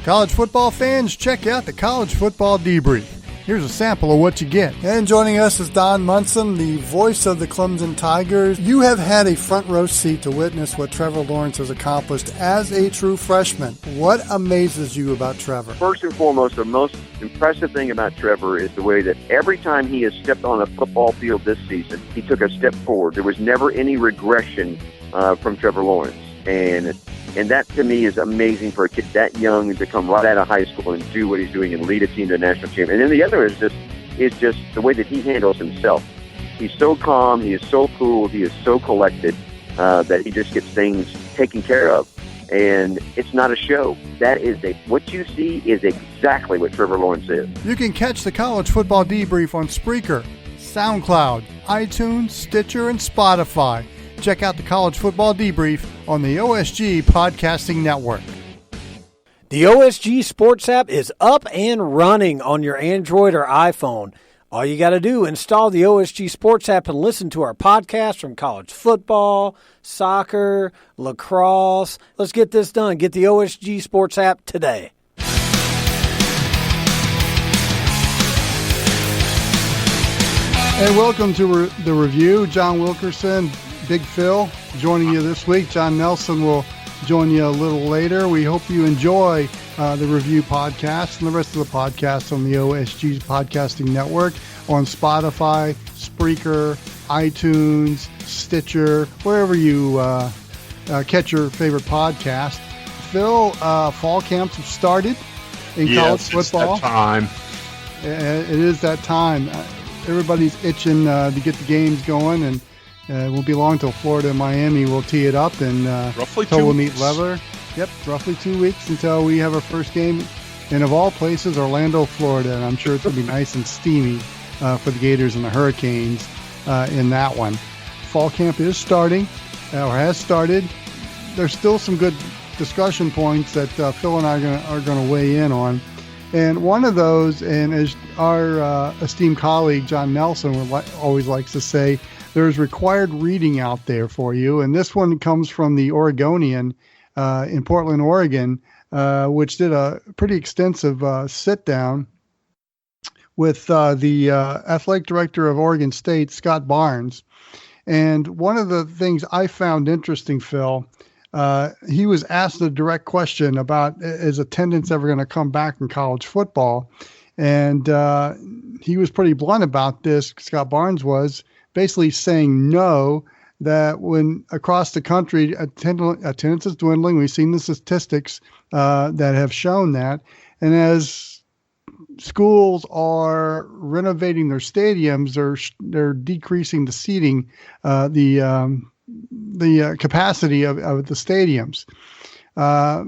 College football fans, check out the College Football Debrief. Here's a sample of what you get. And joining us is Don Munson, the voice of the Clemson Tigers. You have had a front row seat to witness what Trevor Lawrence has accomplished as a true freshman. What amazes you about Trevor? First and foremost, the most impressive thing about Trevor is the way that every time he has stepped on a football field this season, he took a step forward. There was never any regression from Trevor Lawrence. And that, to me, is amazing for a kid that young to come right out of high school and do what he's doing and lead a team to a national championship. And then the other is just the way that he handles himself. He's so calm, he is so cool, he is so collected that he just gets things taken care of. And it's not a show. What you see is exactly what Trevor Lawrence is. You can catch the College Football Debrief on Spreaker, SoundCloud, iTunes, Stitcher, and Spotify. Check out the College Football Debrief on the OSG Podcasting Network. The OSG Sports app is up and running on your Android or iPhone. All you got to do, install the OSG Sports app and listen to our podcast from college football, soccer, lacrosse. Let's get this done. Get the OSG Sports app today. And welcome to the review. John Wilkerson, Big Phil, joining you this week. John Nelson will join you a little later. We hope you enjoy the review podcast and the rest of the podcasts on the OSG Podcasting Network on Spotify, Spreaker, iTunes, Stitcher, wherever you catch your favorite podcast. Phil, fall camps have started in college football. It's that time. It is that time. Everybody's itching to get the games going, and it won't be long till Florida and Miami will tee it up, and roughly until 2 we'll weeks. meet Leveler. Yep, roughly 2 weeks until we have our first game. And of all places, Orlando, Florida, and I'm sure it's going to be nice and steamy for the Gators and the Hurricanes in that one. Fall camp is starting, or has started. There's still some good discussion points that Phil and I are going to weigh in on. And one of those, and as our esteemed colleague John Nelson always likes to say, there's required reading out there for you. And this one comes from the Oregonian in Portland, Oregon, which did a pretty extensive sit-down with the athletic director of Oregon State, Scott Barnes. And one of the things I found interesting, Phil, he was asked a direct question about, is attendance ever going to come back in college football? And he was pretty blunt about this. Scott Barnes was basically saying no, that when across the country attendance is dwindling. We've seen the statistics that have shown that. And as schools are renovating their stadiums, they're decreasing the seating, the capacity of the stadiums.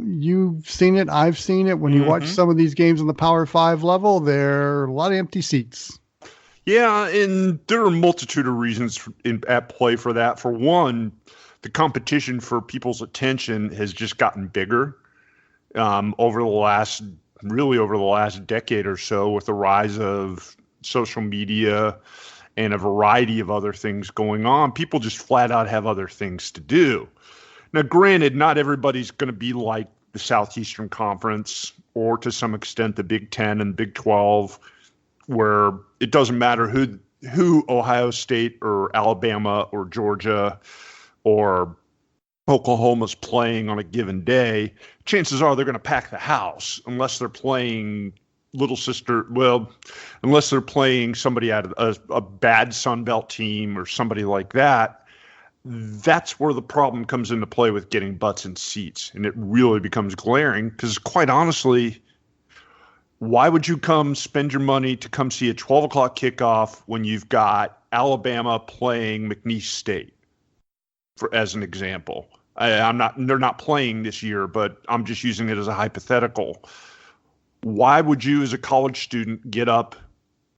You've seen it. I've seen it. When you watch some of these games on the Power 5 level, there are a lot of empty seats. Yeah, and there are a multitude of reasons at play for that. For one, the competition for people's attention has just gotten bigger over the last decade or so, with the rise of social media and a variety of other things going on. People just flat out have other things to do. Now, granted, not everybody's going to be like the Southeastern Conference, or to some extent the Big Ten and Big 12, where it doesn't matter who Ohio State or Alabama or Georgia or Oklahoma's playing on a given day. Chances are they're going to pack the house, unless they're playing unless they're playing somebody out of a bad Sun Belt team or somebody like that. That's where the problem comes into play with getting butts in seats. And it really becomes glaring because, quite honestly, why would you come spend your money to come see a 12 o'clock kickoff when you've got Alabama playing McNeese State, as an example? They're not playing this year, but I'm just using it as a hypothetical. Why would you, as a college student, get up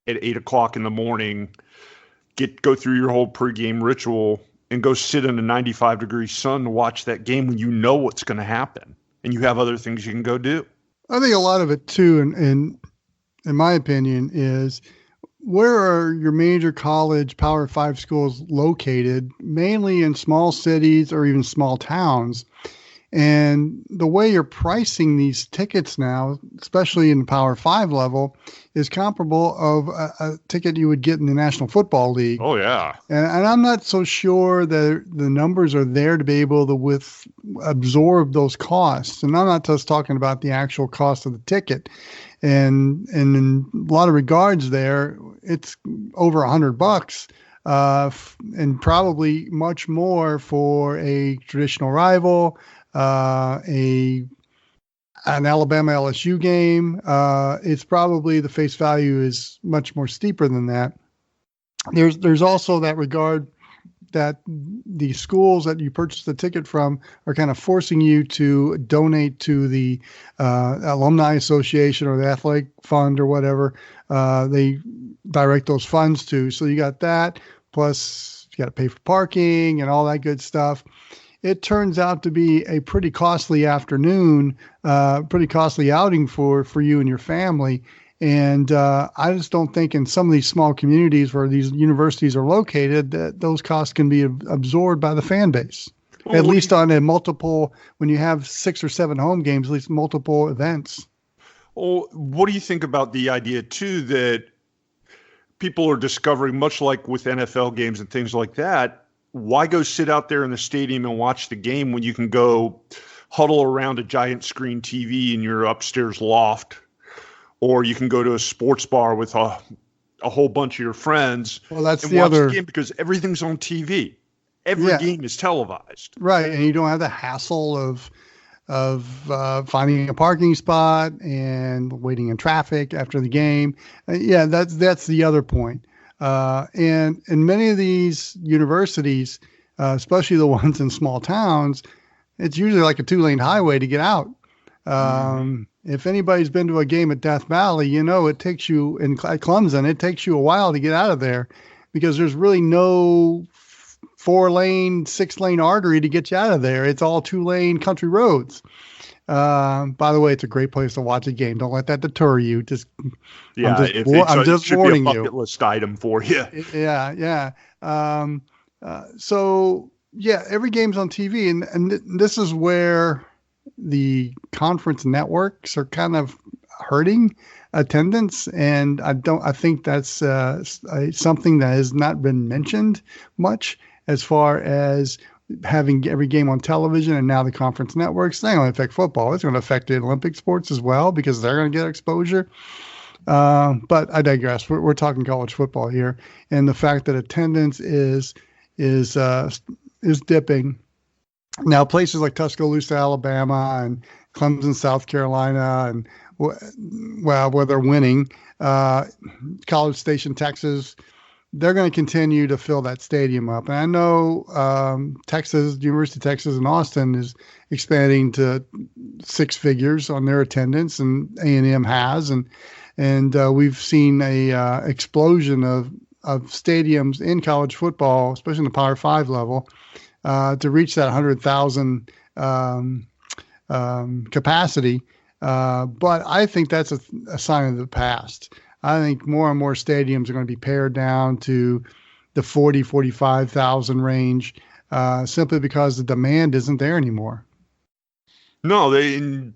at 8 o'clock in the morning, go through your whole pregame ritual, and go sit in a 95-degree sun to watch that game when you know what's going to happen and you have other things you can go do? I think a lot of it, too, in my opinion, is where are your major college Power 5 schools located, mainly in small cities or even small towns. And the way you're pricing these tickets now, especially in the Power 5 level, is comparable of a ticket you would get in the National Football League. Oh, yeah. And I'm not so sure that the numbers are there to be able to absorb those costs. And I'm not just talking about the actual cost of the ticket. And in a lot of regards there, it's over $100. And probably much more for a traditional rival, an Alabama LSU game. It's probably the face value is much more steeper than that. There's also that regard that the schools that you purchase the ticket from are kind of forcing you to donate to the alumni association or the athletic fund or whatever they direct those funds to. So you got that, plus you got to pay for parking and all that good stuff. It turns out to be a pretty costly afternoon, pretty costly outing for you and your family. And I just don't think in some of these small communities where these universities are located that those costs can be absorbed by the fan base. At least on a multiple, when you have 6 or 7 home games, at least multiple events. Well, what do you think about the idea, too, that people are discovering, much like with NFL games and things like that, why go sit out there in the stadium and watch the game when you can go huddle around a giant screen TV in your upstairs loft, or you can go to a sports bar with a whole bunch of your friends and watch the game because everything's on TV. Every game is televised. Right, and you don't have the hassle of finding a parking spot and waiting in traffic after the game. That's the other point. And in many of these universities, especially the ones in small towns, it's usually like a 2-lane highway to get out. If anybody's been to a game at Death Valley, it takes you, at Clemson, it takes you a while to get out of there because there's really no 4-lane, 6-lane artery to get you out of there. It's all 2-lane country roads. By the way, it's a great place to watch a game. Don't let that deter you. I'm just warning you. It should be a bucket list item for you. Yeah. So every game's on TV, and this is where the conference networks are kind of hurting attendance, and I think that's something that has not been mentioned much as far as having every game on television and now the conference networks. They don't affect football. It's going to affect the Olympic sports as well because they're going to get exposure. But I digress. We're talking college football here, and the fact that attendance is dipping. Now, places like Tuscaloosa, Alabama, and Clemson, South Carolina, and where they're winning, College Station, Texas, they're going to continue to fill that stadium up. And I know University of Texas in Austin is expanding to 6 figures on their attendance, and A&M has, and we've seen a explosion of stadiums in college football, especially in the Power 5 level, to reach that 100,000 capacity. But I think that's a sign of the past. I think more and more stadiums are going to be pared down to the 40, 45,000 range, simply because the demand isn't there anymore. No, it's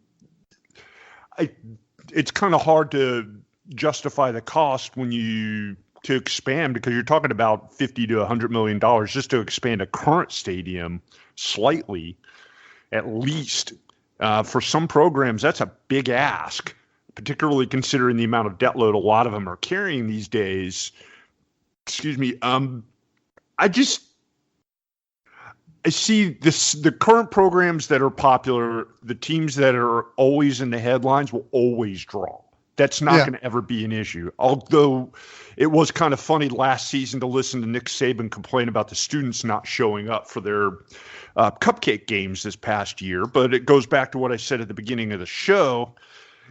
kind of hard to justify the cost to expand, because you're talking about $50 to $100 million just to expand a current stadium slightly, at least. For some programs, that's a big ask, particularly considering the amount of debt load a lot of them are carrying these days. Excuse me. I see the current programs that are popular, the teams that are always in the headlines will always draw. That's not going to ever be an issue. Although it was kind of funny last season to listen to Nick Saban complain about the students not showing up for their cupcake games this past year. But it goes back to what I said at the beginning of the show.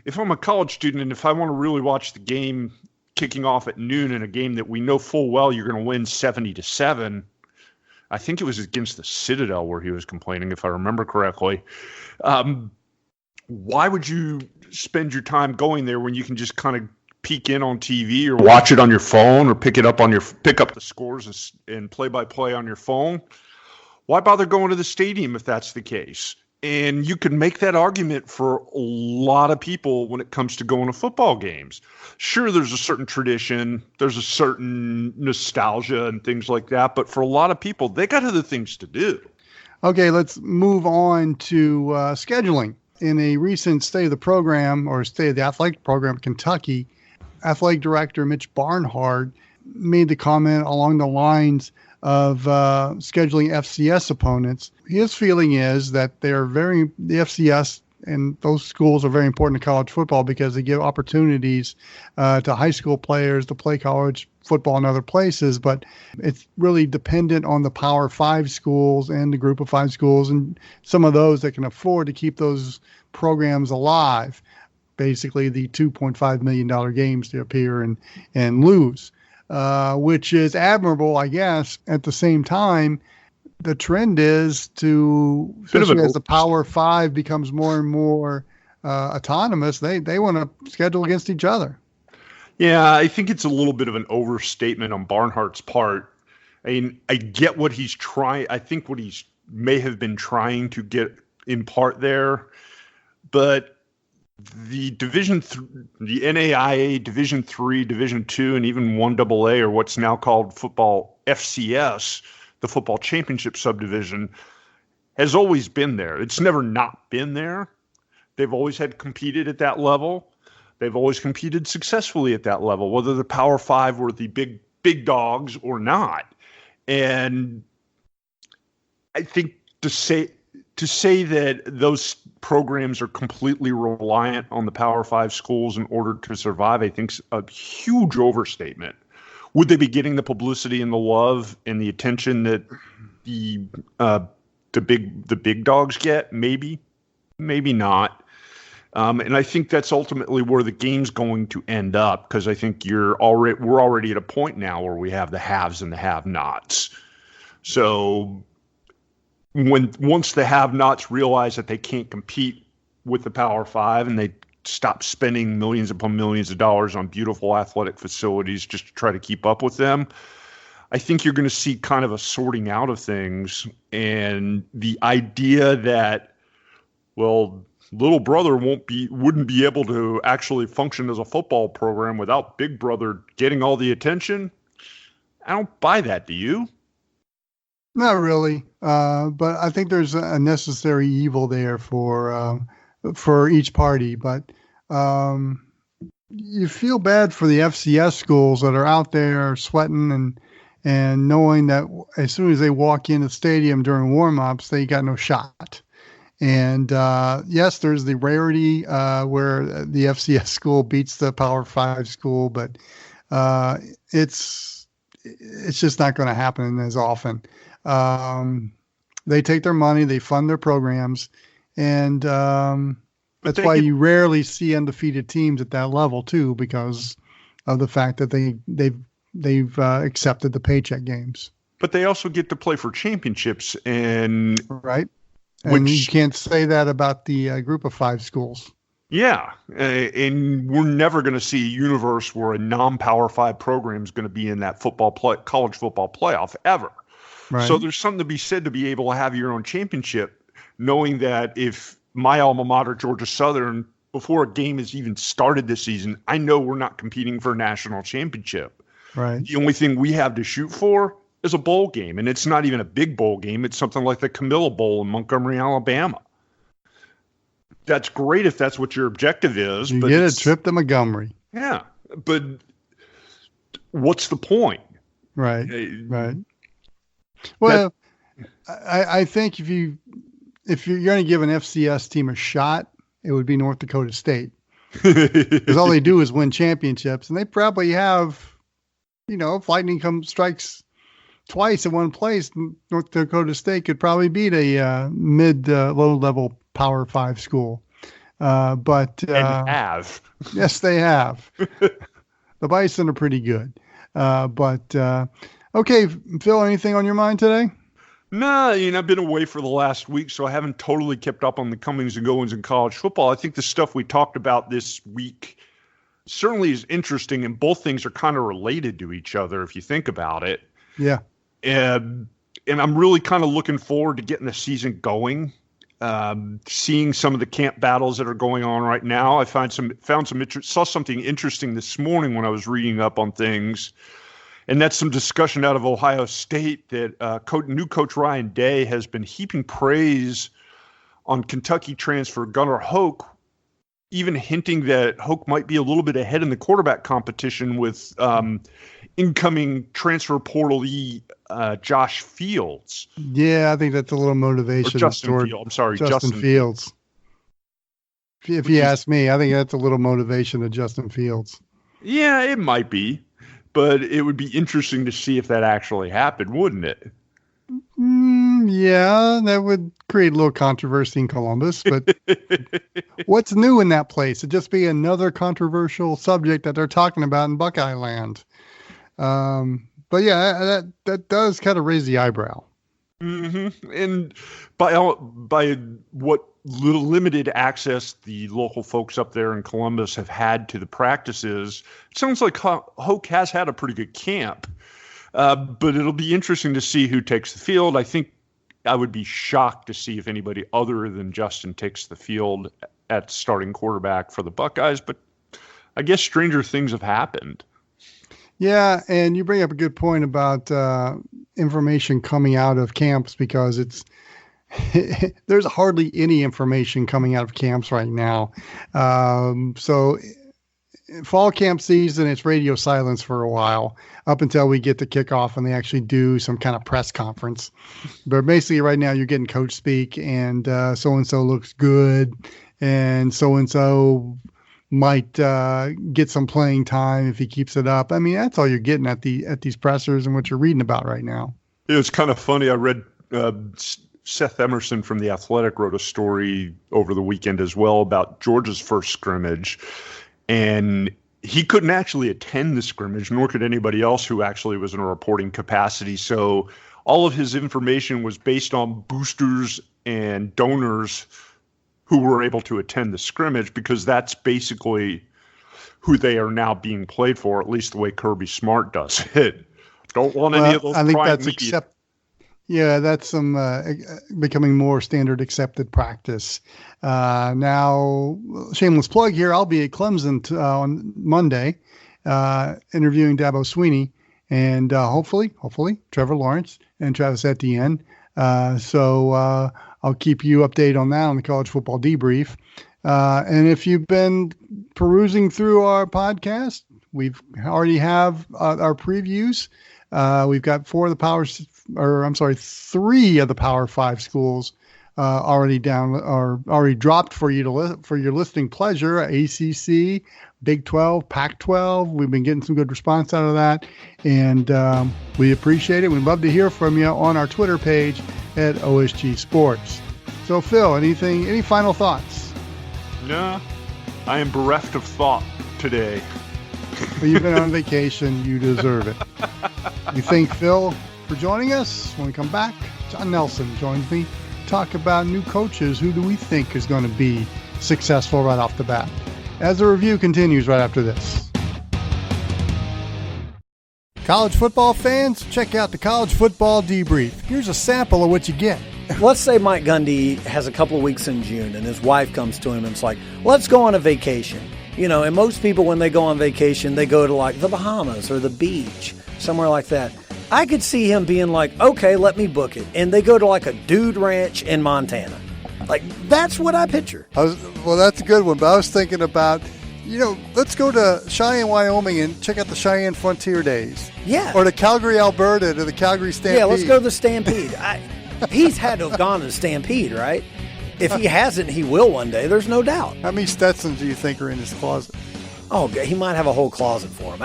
If I'm a college student and if I want to really watch the game kicking off at noon in a game that we know full well you're going to win 70-7, I think it was against the Citadel where he was complaining, if I remember correctly. Why would you spend your time going there when you can just kind of peek in on TV or watch it on your phone or pick up the scores and play-by-play on your phone? Why bother going to the stadium if that's the case? And you can make that argument for a lot of people when it comes to going to football games. Sure, there's a certain tradition, there's a certain nostalgia and things like that. But for a lot of people, they got other things to do. Okay, let's move on to scheduling. In a recent State of the Program or State of the Athletic Program, Kentucky, Athletic Director Mitch Barnhart made the comment along the lines of scheduling FCS opponents. His feeling is that the FCS and those schools are very important to college football because they give opportunities to high school players to play college football in other places, but it's really dependent on the Power 5 schools and the Group of 5 schools and some of those that can afford to keep those programs alive. Basically, the $2.5 million games to appear and lose, which is admirable, I guess. At the same time, the trend is to, especially as the Power 5 becomes more and more autonomous, they want to schedule against each other. Yeah, I think it's a little bit of an overstatement on Barnhart's part. I mean, I get what he's trying. I think what he's may have been trying to get in part there, but the the NAIA Division III, Division II, and even 1AA, or what's now called football FCS, the football championship subdivision, has always been there. It's never not been there. They've always had competed at that level. They've always competed successfully at that level, whether the Power 5 were the big dogs or not. And I think to say that those programs are completely reliant on the Power 5 schools in order to survive, I think is a huge overstatement. Would they be getting the publicity and the love and the attention that the big dogs get? Maybe not. And I think that's ultimately where the game's going to end up, because I think we're already at a point now where we have the haves and the have-nots. So once the have-nots realize that they can't compete with the Power 5 and they stop spending millions upon millions of dollars on beautiful athletic facilities just to try to keep up with them, I think you're going to see kind of a sorting out of things. And the idea that, well, little brother wouldn't be able to actually function as a football program without big brother getting all the attention, I don't buy that. Do you? Not really, but I think there's a necessary evil there for each party. But you feel bad for the FCS schools that are out there sweating and knowing that as soon as they walk in the stadium during warm-ups, they got no shot. And yes, there's the rarity where the FCS school beats the Power 5 school, but it's just not going to happen as often. They take their money, they fund their programs, and that's why you rarely see undefeated teams at that level too, because of the fact that they've accepted the paycheck games. But they also get to play for championships, and right. And you can't say that about the Group of 5 schools. Yeah. And we're never going to see a universe where a non-Power 5 program is going to be in that college football playoff ever. Right. So there's something to be said to be able to have your own championship, knowing that if my alma mater, Georgia Southern, before a game has even started this season, I know we're not competing for a national championship. Right. The only thing we have to shoot for is a bowl game, and it's not even a big bowl game. It's something like the Camilla Bowl in Montgomery, Alabama. That's great if that's what your objective is. You get a trip to Montgomery. Yeah, but what's the point? Right, right. Well, I think if you're going to give an FCS team a shot, it would be North Dakota State. Because all they do is win championships, and they probably have, if lightning strikes twice in one place, North Dakota State could probably beat a low level Power 5 school. But have. Yes, they have. The Bison are pretty good. Okay, Phil, anything on your mind today? No, I've been away for the last week, so I haven't totally kept up on the comings and goings in college football. I think the stuff we talked about this week certainly is interesting, and both things are kind of related to each other if you think about it. Yeah. And I'm really kind of looking forward to getting the season going. seeing some of the camp battles that are going on right now. I saw something interesting this morning when I was reading up on things, and that's some discussion out of Ohio State that new coach Ryan Day has been heaping praise on Kentucky transfer Gunnar Hoke, even hinting that Hoke might be a little bit ahead in the quarterback competition with incoming transfer portal-y Josh Fields. Yeah, I think that's a little motivation. Justin Fields. I'm sorry, Justin Fields. If you ask me, I think that's a little motivation to Justin Fields. Yeah, it might be, but it would be interesting to see if that actually happened, wouldn't it? Yeah, that would create a little controversy in Columbus, but what's new in that place? It'd just be another controversial subject that they're talking about in Buckeye Land. But yeah, that does kind of raise the eyebrow. Mm-hmm. And by what little limited access the local folks up there in Columbus have had to the practices, it sounds like Hoke has had a pretty good camp. But it'll be interesting to see who takes the field. I think I would be shocked to see if anybody other than Justin takes the field at starting quarterback for the Buckeyes. But I guess stranger things have happened. Yeah, and you bring up a good point about information coming out of camps, because there's hardly any information coming out of camps right now. So fall camp season, it's radio silence for a while, up until we get the kickoff and they actually do some kind of press conference. But basically right now you're getting coach speak, and so-and-so looks good, and so-and-so might get some playing time if he keeps it up. I mean, that's all you're getting at these pressers and what you're reading about right now. It was kind of funny. I read Seth Emerson from The Athletic wrote a story over the weekend as well about Georgia's first scrimmage, and he couldn't actually attend the scrimmage, nor could anybody else who actually was in a reporting capacity. So all of his information was based on boosters and donors who were able to attend the scrimmage, because that's basically who they are now being played for, at least the way Kirby Smart does it. Don't want any of those. I think that's that's some becoming more standard accepted practice. Now, shameless plug here, I'll be at Clemson on Monday interviewing Dabo Swinney, and hopefully Trevor Lawrence and Travis Etienne. So I'll keep you updated on that on the College Football Debrief. And if you've been perusing through our podcast, we've already have our previews. We've got 3 of the Power 5 schools already dropped for you for your listening pleasure. ACC, Big 12, Pac-12. We've been getting some good response out of that, and we appreciate it. We'd love to hear from you on our Twitter page at OSG Sports. So, Phil, any final thoughts? No, I am bereft of thought today. Well, you've been on vacation. You deserve it. We thank Phil for joining us. When we come back, John Nelson joins me to talk about new coaches. Who do we think is going to be successful right off the bat? As the review continues right after this. College football fans, check out the College Football Debrief. Here's a sample of what you get. Let's say Mike Gundy has a couple of weeks in June and his wife comes to him and it's like, let's go on a vacation. You know, and most people when they go on vacation, they go to like the Bahamas or the beach, somewhere like that. I could see him being like, okay, let me book it. And they go to like a dude ranch in Montana. Like, that's what I picture. Well, that's a good one. But I was thinking about, let's go to Cheyenne, Wyoming and check out the Cheyenne Frontier Days. Yeah. Or to Calgary, Alberta, to the Calgary Stampede. Yeah, let's go to the Stampede. He's had to have gone to the Stampede, right? If he hasn't, he will one day. There's no doubt. How many Stetsons do you think are in his closet? Oh, he might have a whole closet for him.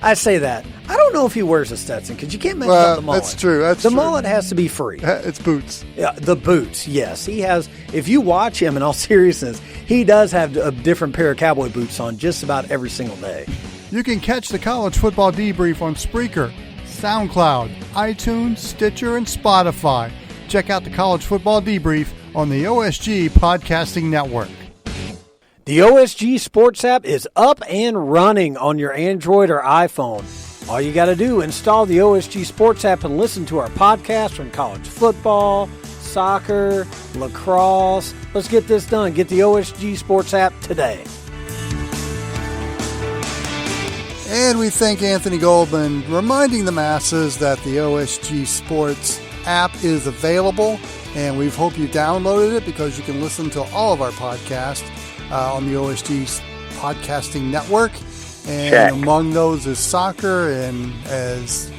I say that. I don't know if he wears a Stetson because you can't mess up the mullet. That's true. The mullet has to be free. It's boots. Yeah, the boots, yes. He has. If you watch him in all seriousness, he does have a different pair of cowboy boots on just about every single day. You can catch the College Football Debrief on Spreaker, SoundCloud, iTunes, Stitcher, and Spotify. Check out the College Football Debrief on the OSG Podcasting Network. The OSG Sports app is up and running on your Android or iPhone. All you got to do, install the OSG Sports app and listen to our podcast from college football, soccer, lacrosse. Let's get this done. Get the OSG Sports app today. And we thank Anthony Goldman, reminding the masses that the OSG Sports app is available, and we hope you downloaded it because you can listen to all of our podcasts on the OSG Podcasting Network. And Check. Among those is soccer, and as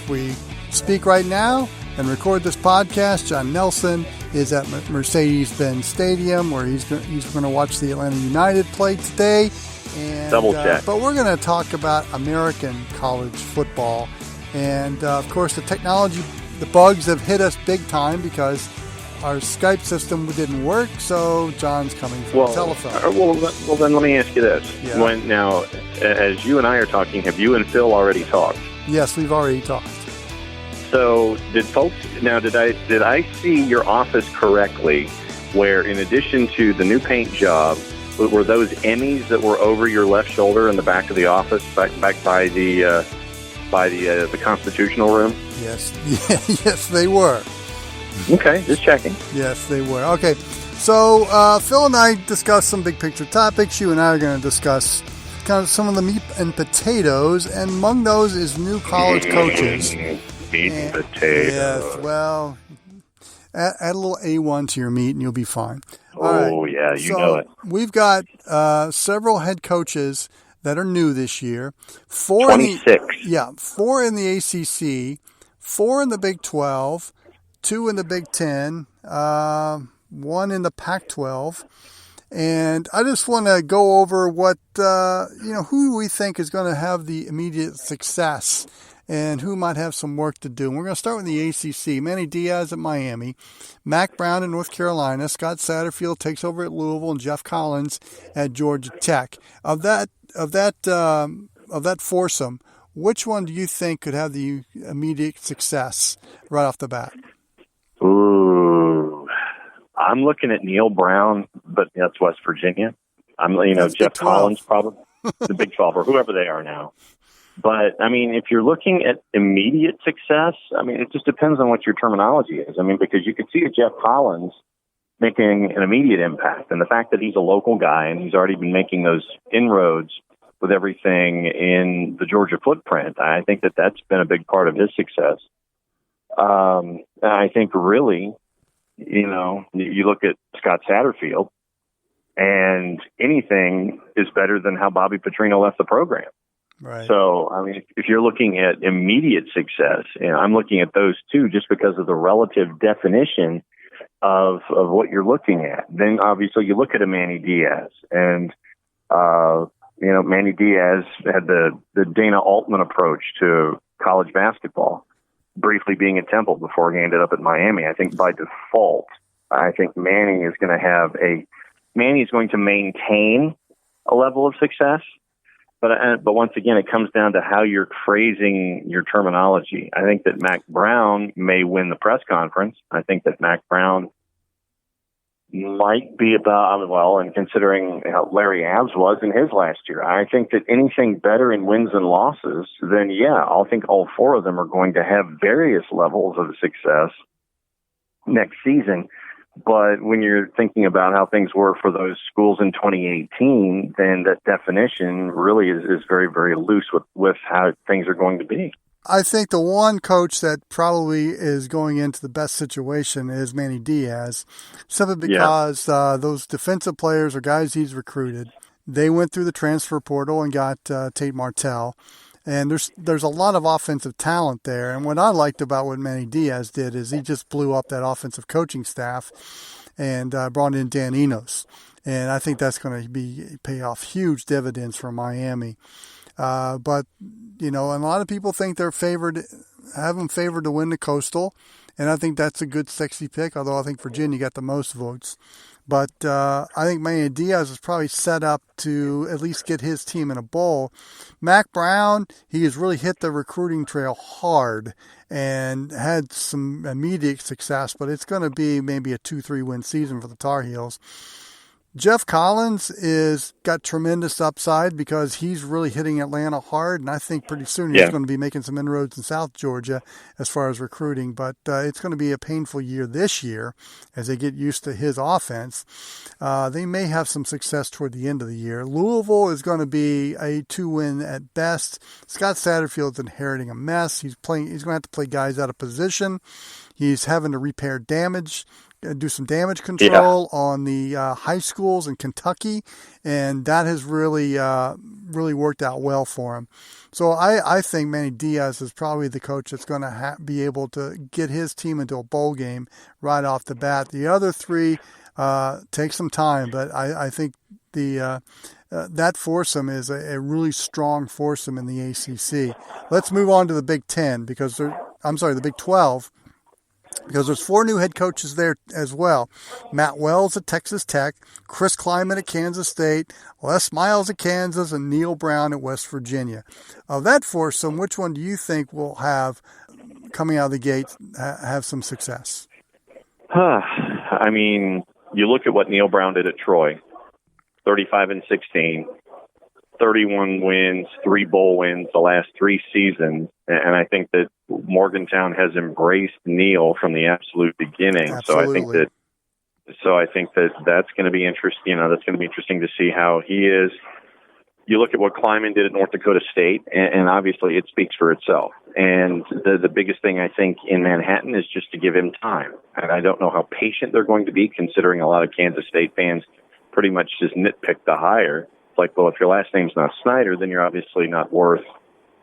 we speak right now and record this podcast, John Nelson is at Mercedes-Benz Stadium, where he's going to watch the Atlanta United play today. And, Double check. But we're going to talk about American college football. And, of course, the technology, the bugs have hit us big time because our Skype system didn't work, so John's coming from the telephone. Well, then let me ask you this. Yeah. Now, as you and I are talking, have you and Phil already talked? Yes, we've already talked. So did I see your office correctly, where in addition to the new paint job, were those Emmys that were over your left shoulder in the back of the office, back by the constitutional room? Yes, yes, they were. Okay, just checking. Yes, they were. Okay, so Phil and I discussed some big picture topics. You and I are going to discuss kind of some of the meat and potatoes, and among those is new college coaches. Meat and potatoes. Yes, well, add a little A1 to your meat and you'll be fine. Oh, yeah, you know it. We've got several head coaches that are new this year. 26. 4 in the ACC, 4 in the Big 12, 2 in the Big 10, 1 in the Pac-12. And I just want to go over what, who we think is going to have the immediate success and who might have some work to do. And we're going to start with the ACC. Manny Diaz at Miami, Mack Brown in North Carolina, Scott Satterfield takes over at Louisville, and Jeff Collins at Georgia Tech. Of that foursome, which one do you think could have the immediate success right off the bat? Ooh, I'm looking at Neil Brown, but that's West Virginia. That's Jeff Big 12. Collins, probably the Big 12 or whoever they are now. But, if you're looking at immediate success, it just depends on what your terminology is. Because you could see a Jeff Collins making an immediate impact. And the fact that he's a local guy and he's already been making those inroads with everything in the Georgia footprint, I think that that's been a big part of his success. I think really, you look at Scott Satterfield, and anything is better than how Bobby Petrino left the program. Right. So, if you're looking at immediate success, I'm looking at those two just because of the relative definition of what you're looking at. Then, obviously, you look at a Manny Diaz, and, Manny Diaz had the Dana Altman approach to college basketball, briefly being at Temple before he ended up at Miami. I think by default, Manny is going to maintain a level of success. But once again, it comes down to how you're phrasing your terminology. I think that Mack Brown may win the press conference. I think that Mack Brown might be and considering how Larry Abs was in his last year, I think that anything better in wins and losses, then I think all four of them are going to have various levels of success next season. But when you're thinking about how things were for those schools in 2018, then that definition really is very, very loose with how things are going to be. I think the one coach that probably is going into the best situation is Manny Diaz, simply because those defensive players are guys he's recruited. They went through the transfer portal and got Tate Martell. And there's a lot of offensive talent there. And what I liked about what Manny Diaz did is he just blew up that offensive coaching staff and brought in Dan Enos. And I think that's going to pay off huge dividends for Miami. But, and a lot of people think they're have them favored to win the Coastal. And I think that's a good, sexy pick, although I think Virginia got the most votes. But I think Manny Diaz is probably set up to at least get his team in a bowl. Mack Brown, he has really hit the recruiting trail hard and had some immediate success, but it's going to be maybe a 2-3 win season for the Tar Heels. Jeff Collins is got tremendous upside because he's really hitting Atlanta hard, and I think pretty soon he's going to be making some inroads in South Georgia as far as recruiting. But it's going to be a painful year this year as they get used to his offense. They may have some success toward the end of the year. Louisville is going to be a 2-win at best. Scott Satterfield's inheriting a mess. He's going to have to play guys out of position. He's having to repair damage. Do some damage control on the high schools in Kentucky, and that has really worked out well for him. So I think Manny Diaz is probably the coach that's going to be able to get his team into a bowl game right off the bat. The other three take some time, but I think that foursome is a really strong foursome in the ACC. Let's move on to the Big 10 the Big 12. Because there's 4 new head coaches there as well. Matt Wells at Texas Tech, Chris Kleiman at Kansas State, Les Miles at Kansas, and Neil Brown at West Virginia. Of that foursome, which one do you think will have, coming out of the gate, have some success? I mean, you look at what Neil Brown did at Troy, 35-16. 31 wins, 3 bowl wins the last 3 seasons. And I think that Morgantown has embraced Neil from the absolute beginning. Absolutely. So I think that that's going to be interesting. That's going to be interesting to see how he is. You look at what Kleiman did at North Dakota State, and obviously it speaks for itself. And the biggest thing I think in Manhattan is just to give him time. And I don't know how patient they're going to be, considering a lot of Kansas State fans pretty much just nitpick the hire. Like, well, if your last name's not Snyder, then you're obviously not worth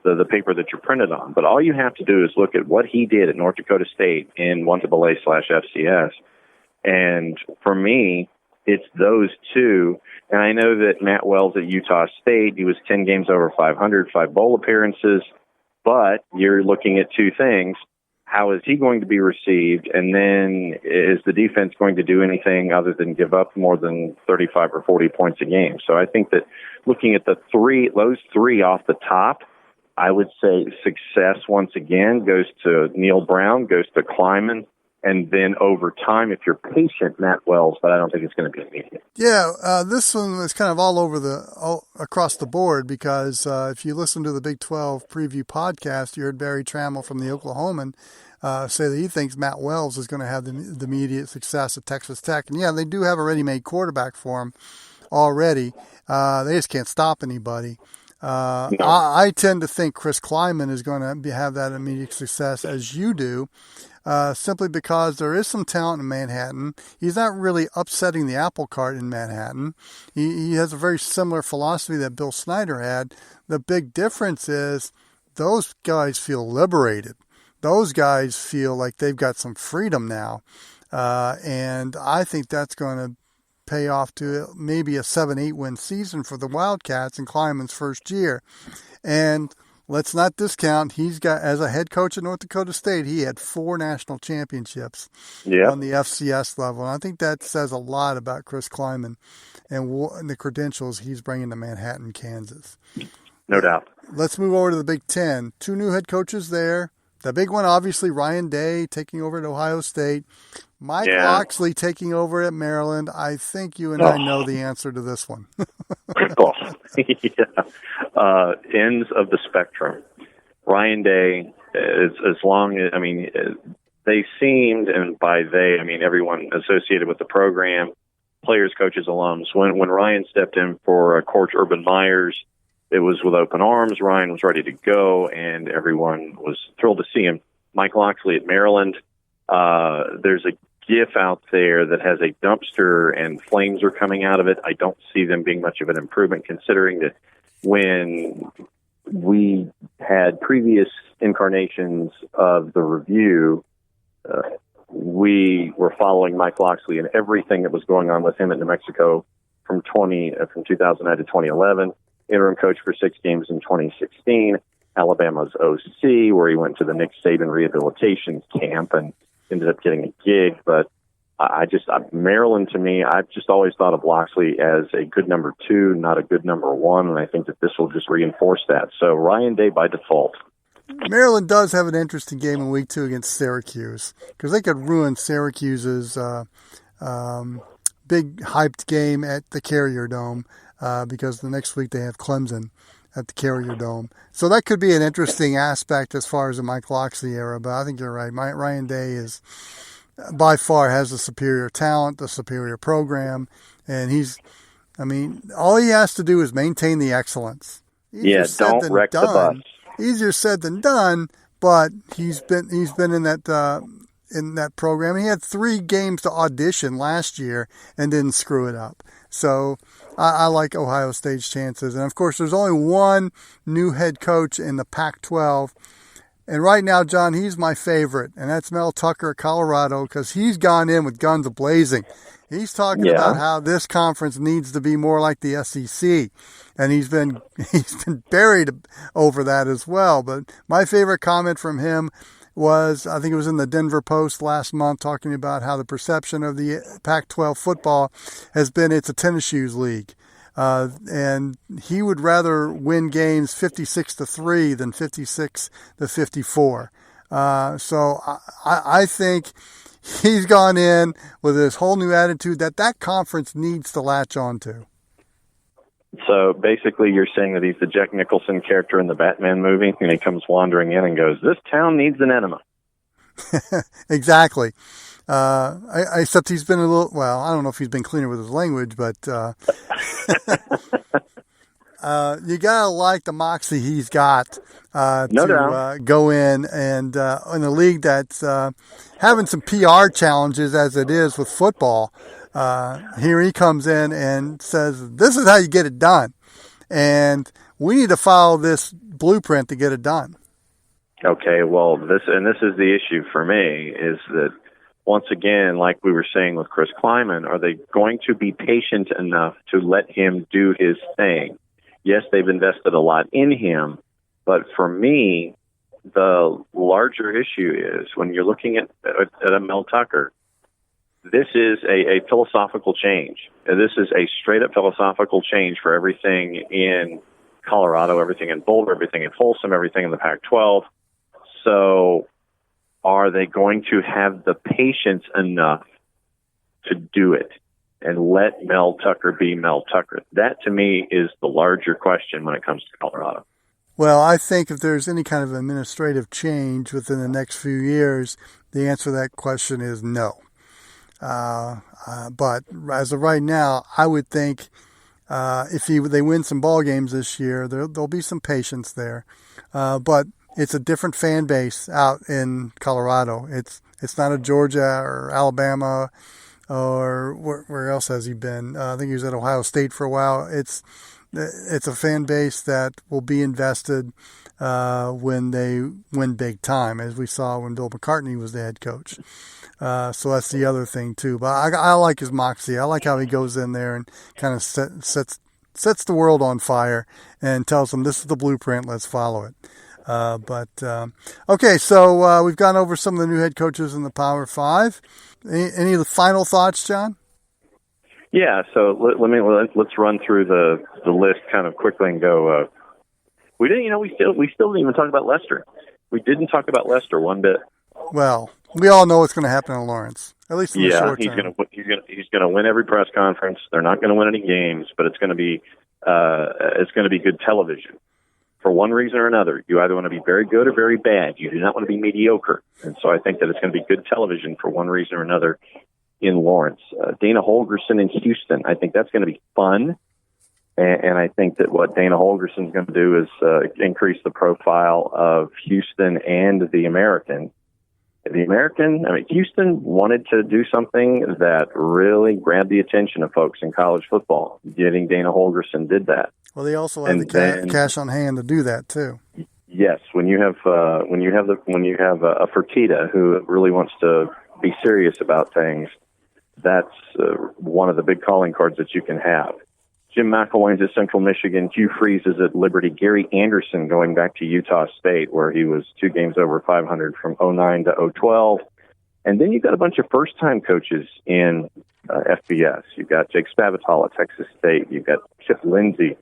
the paper that you're printed on. But all you have to do is look at what he did at North Dakota State in 1AA/FCS. And for me, it's those two. And I know that Matt Wells at Utah State, he was 10 games over 500, 5 bowl appearances. But you're looking at 2 things. How is he going to be received? And then is the defense going to do anything other than give up more than 35 or 40 points a game? So I think that looking at those 3 off the top, I would say success once again goes to Neil Brown, goes to Kleiman, and then over time, if you're patient, Matt Wells, but I don't think it's going to be immediate. Yeah, this one is kind of all across the board because if you listen to the Big 12 preview podcast, you heard Barry Trammell from the Oklahoman say that he thinks Matt Wells is going to have the immediate success at Texas Tech. And yeah, they do have a ready-made quarterback for him already. They just can't stop anybody. No. I tend to think Chris Kleiman is going to have that immediate success as you do. Simply because there is some talent in Manhattan. He's not really upsetting the apple cart in Manhattan. He has a very similar philosophy that Bill Snyder had. The big difference is those guys feel liberated. Those guys feel like they've got some freedom now. And I think that's going to pay off to maybe a 7-8 win season for the Wildcats in Kleiman's first year. And let's not discount, he's got, as a head coach at North Dakota State, he had 4 national championships on the FCS level. And I think that says a lot about Chris Kleiman and the credentials he's bringing to Manhattan, Kansas. No doubt. Let's move over to the Big 10. 2 new head coaches there. The big one, obviously, Ryan Day taking over at Ohio State. Mike Locksley taking over at Maryland. I think you and I know the answer to this one. Ends of the spectrum. Ryan Day, as long as, they seemed, and by they, I mean everyone associated with the program, players, coaches, alums. When Ryan stepped in for Coach Urban Myers, it was with open arms. Ryan was ready to go, and everyone was thrilled to see him. Mike Locksley at Maryland, there's a GIF out there that has a dumpster and flames are coming out of it. I don't see them being much of an improvement, considering that when we had previous incarnations of the review, we were following Mike Locksley and everything that was going on with him at New Mexico from 2009 to 2011. Interim coach for 6 games in 2016. Alabama's OC, where he went to the Nick Saban rehabilitation camp and ended up getting a gig. But Maryland, to me, I've just always thought of Locksley as a good number 2, not a good number 1, and I think that this will just reinforce that. So Ryan Day by default. Maryland does have an interesting game in Week 2 against Syracuse because they could ruin Syracuse's big hyped game at the Carrier Dome because the next week they have Clemson at the Carrier Dome. So that could be an interesting aspect as far as the Mike Locksley era, but I think you're right. Ryan Day is by far has the superior talent, the superior program, and all he has to do is maintain the excellence. Don't wreck the bus. Easier said than done, but he's been in that program. He had 3 games to audition last year and didn't screw it up. So I like Ohio State's chances. And of course, there's only one new head coach in the Pac-12. And right now, John, he's my favorite, and that's Mel Tucker at Colorado, because he's gone in with guns a-blazing. He's talking about how this conference needs to be more like the SEC, and he's been buried over that as well. But my favorite comment from him was, I think it was in the Denver Post last month, talking about how the perception of the Pac-12 football has been it's a tennis shoes league. And he would rather win games 56-3 than 56-54. So I think he's gone in with this whole new attitude that conference needs to latch on to. So basically you're saying that he's the Jack Nicholson character in the Batman movie, and he comes wandering in and goes, "This town needs an enema." Exactly. Except he's been I don't know if he's been cleaner with his language, but you gotta like the moxie he's got to go in and in a league that's having some PR challenges as it is with football. Here he comes in and says, "This is how you get it done," and we need to follow this blueprint to get it done. Okay, well, this is the issue for me, is that once again, like we were saying with Chris Kleiman, are they going to be patient enough to let him do his thing? Yes, they've invested a lot in him, but for me, the larger issue is when you're looking at a Mel Tucker, this is a philosophical change. This is a straight-up philosophical change for everything in Colorado, everything in Boulder, everything in Folsom, everything in the Pac-12. So are they going to have the patience enough to do it and let Mel Tucker be Mel Tucker? That, to me, is the larger question when it comes to Colorado. Well, I think if there's any kind of administrative change within the next few years, the answer to that question is no. But as of right now, I would think if they win some ball games this year, there'll be some patience there. But it's a different fan base out in Colorado. It's not a Georgia or Alabama or where else has he been? I think he was at Ohio State for a while. It's a fan base that will be invested when they win big time, as we saw when Bill McCartney was the head coach. So that's the other thing too. But I like his moxie. I like how he goes in there and kind of sets the world on fire and tells them this is the blueprint. Let's follow it. Okay, so we've gone over some of the new head coaches in the Power Five. Any of the final thoughts, John? Yeah, so let's run through the list kind of quickly and go. We still didn't even talk about Lester. We didn't talk about Lester one bit. Well, we all know what's going to happen in Lawrence, at least in the short term. He's going to win every press conference. They're not going to win any games, but it's going to be good television. For one reason or another, you either want to be very good or very bad. You do not want to be mediocre. And so I think that it's going to be good television for one reason or another in Lawrence. Dana Holgorsen in Houston, I think that's going to be fun. And I think that what Dana Holgorsen is going to do is increase the profile of Houston and the American. Houston wanted to do something that really grabbed the attention of folks in college football. Getting Dana Holgorsen did that. Well, they also have the cash on hand to do that too. Yes, when you have a Fertitta who really wants to be serious about things, that's one of the big calling cards that you can have. Jim McElwain's at Central Michigan. Hugh Freeze is at Liberty. Gary Anderson going back to Utah State, where he was 2 games over 500 from 2009 to 2012. And then you've got a bunch of first-time coaches in FBS. You've got Jake Spavital at Texas State. You've got Chip Lindsey,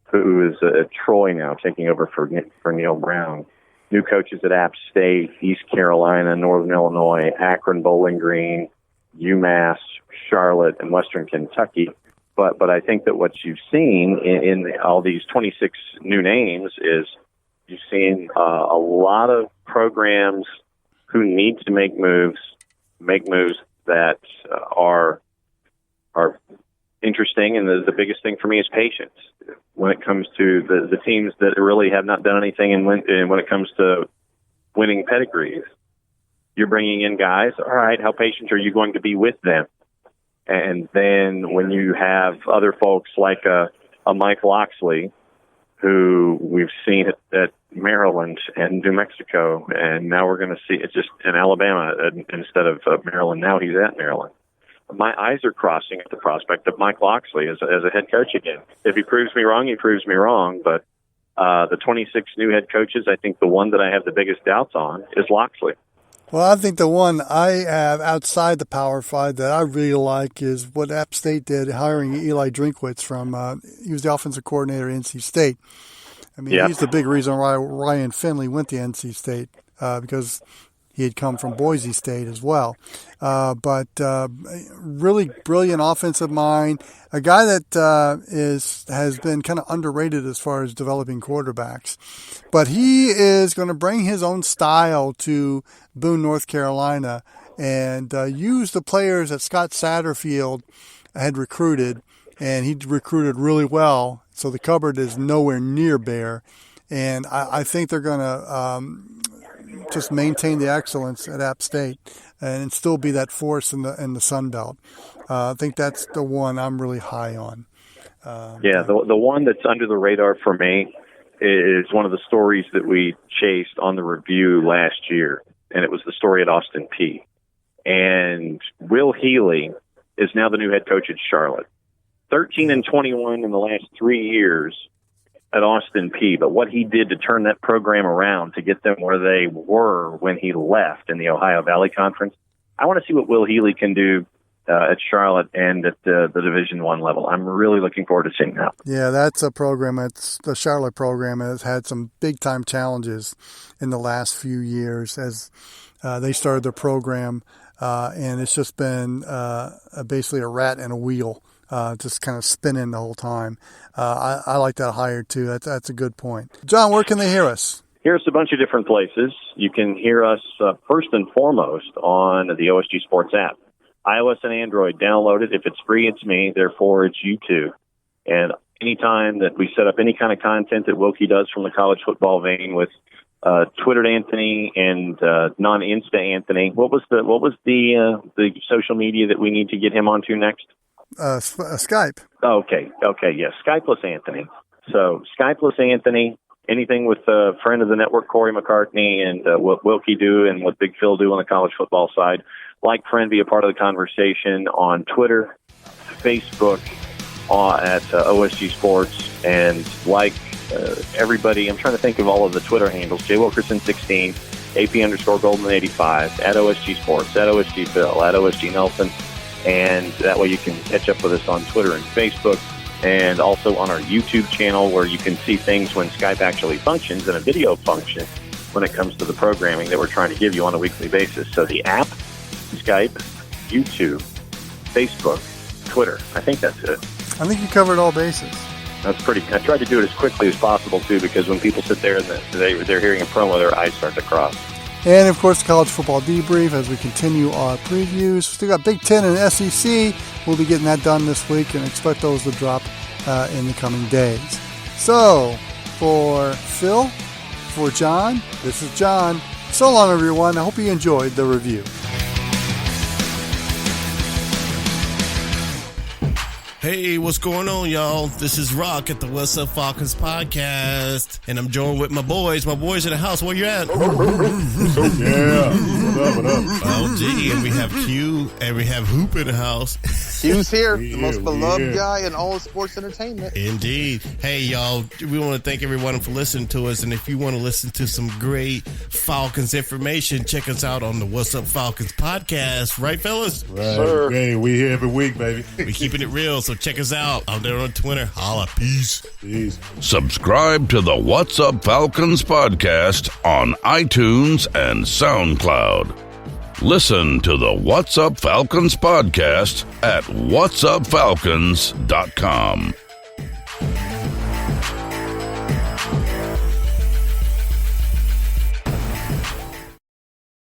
who is at Troy now, taking over for Neil Brown. New coaches at App State, East Carolina, Northern Illinois, Akron, Bowling Green. UMass, Charlotte, and Western Kentucky. But I think that what you've seen in all these 26 new names is you've seen a lot of programs who need to make moves that are interesting. And the biggest thing for me is patience when it comes to the teams that really have not done anything. And when it comes to winning pedigrees, you're bringing in guys. All right, how patient are you going to be with them? And then when you have other folks like a Mike Locksley, who we've seen at Maryland and New Mexico, and now we're going to see it just in Alabama instead of Maryland. Now he's at Maryland. My eyes are crossing at the prospect of Mike Locksley as a head coach again. If he proves me wrong, he proves me wrong. But the 26 new head coaches, I think the one that I have the biggest doubts on is Locksley. Well, I think the one I have outside the Power Five that I really like is what App State did, hiring Eli Drinkwitz from, he was the offensive coordinator at NC State. I mean, He's the big reason why Ryan Finley went to NC State, because he had come from Boise State as well. But really brilliant offensive mind, a guy that has been kind of underrated as far as developing quarterbacks. But he is going to bring his own style to Boone, North Carolina, and use the players that Scott Satterfield had recruited, and he recruited really well. So the cupboard is nowhere near bare, and I think they're going to just maintain the excellence at App State and still be that force in the Sun Belt. I think that's the one I'm really high on. The one that's under the radar for me is one of the stories that we chased on the review last year, and it was the story at Austin Peay. And Will Healy is now the new head coach at Charlotte. 13-21 in the last 3 years at Austin Peay, but what he did to turn that program around to get them where they were when he left in the Ohio Valley Conference, I want to see what Will Healy can do at Charlotte and at the Division I level. I'm really looking forward to seeing that. Yeah, that's a program. It's the Charlotte program has had some big-time challenges in the last few years as they started their program, and it's just been basically a rat in a wheel. Just kind of spinning the whole time. I like that hire, too. That's a good point. John, where can they hear us? Hear us a bunch of different places. You can hear us first and foremost on the OSG Sports app. iOS and Android, download it. If it's free, it's me. Therefore, it's you too. And anytime that we set up any kind of content that Wilkie does from the college football vein with Twittered Anthony and non-Insta Anthony, what was the social media that we need to get him onto next? Skype. Okay, yes, Skypeless Anthony. So Skypeless Anthony, anything with a friend of the network, Corey McCartney, and what Wilkie do and what Big Phil do on the college football side. Like friend, be a part of the conversation on Twitter, Facebook, at OSG Sports, and like everybody, I'm trying to think of all of the Twitter handles, Jay Wilkerson16, AP_Golden85, at OSG Sports, at OSG Phil, at OSG Nelson. And that way you can catch up with us on Twitter and Facebook, and also on our YouTube channel where you can see things when Skype actually functions and a video function when it comes to the programming that we're trying to give you on a weekly basis. So the app, Skype, YouTube, Facebook, Twitter. I think that's it. I think you covered all bases. That's pretty. I tried to do it as quickly as possible, too, because when people sit there and they're hearing a promo, their eyes start to cross. And, of course, the College Football Debrief as we continue our previews. Still got Big Ten and SEC. We'll be getting that done this week and expect those to drop in the coming days. So, for Phil, for John, this is John. So long, everyone. I hope you enjoyed the review. Hey, what's going on, y'all? This is Rock at the What's Up Falcons podcast, and I'm joined with my boys. My boys in the house. Where you at? Yeah. What up? Oh, gee, and we have Q, and we have Hoop in the house. Q's here, the most beloved guy in all of sports entertainment. Indeed. Hey, y'all, we want to thank everyone for listening to us, and if you want to listen to some great Falcons information, check us out on the What's Up Falcons podcast. Right, fellas? Right. Sir. Hey, we here every week, baby. We keeping it real, so check us out out there on Twitter. Holla. Peace. Subscribe to the What's Up Falcons podcast on iTunes and SoundCloud. Listen to the What's Up Falcons podcast at whatsupfalcons.com.